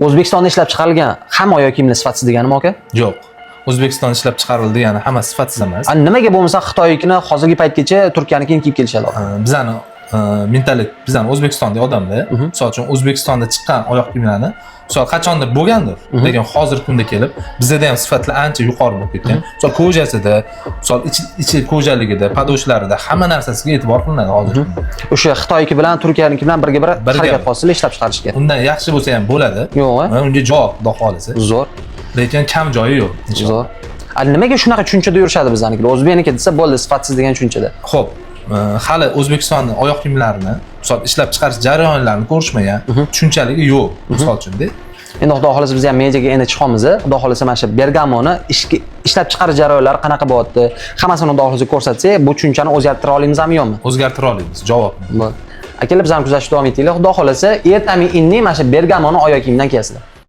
O'zbekistonda ishlab chiqarilgan hamma oyoq kiyimlar sifatsiz deganimi aka? Yo'q. O'zbekistonda ishlab chiqarildi degani hamma sifatsiz emas. Nimaga bo'lmasa Xitoynikini hozirgi paytgacha Turkiyanikini kiyib kelishadi? Bizani mentalitet, bizani O'zbekistondagi odamda, misol uchun O'zbekistonda chiqqan oyoq kiyimlarni misol qachondir bo'lgandir, lekin hozirgi kunda kelib bizda ham sifatlar ancha yuqori bo'lib ketgan. Misol ko'jasida, misol ichi ko'jaligida, padoshlarida hamma narsasiga e'tibor qilinadi hozir. O'sha Xitoyniki bilan Turkiyaniki bilan birga harakat hosil ishlab chiqarishga. Undan yaxshi bo'lsa ham bo'ladi. Yo'q, unga javob xudo xolisa. Zo'r. Lekin kam joyi yo'q. Zo'r. Nimaga shunaqa tushunchada yurishadi bizanikilar? O'zbekniki desa bo'ldi, sifatsiz degan tushunchada. Xo'p, hali O'zbekistonning oyoq kiyimlarini, misol ishlab chiqarish jarayonlarini ko'rishmagan, tushunchaligi yo'q, misol uchun-da. Endi xudo xolasa biz ham mediaga endi chiqamiz. Xudo xolasa mana shu Bergamoni ishlab chiqarish jarayonlari qanaqa bo'lyapti? Hammasini xudo xolasa ko'rsatsak, bu tushunchani o'zgartira olamizmi yo'qmi? O'zgartira olamiz, javob. Bo'ldi. Akalar, biz ham kuzatishda davom etinglar. Xudo xolasa ertamin inni mana shu Bergamoni oyoq kiyimdan kiyasizlar.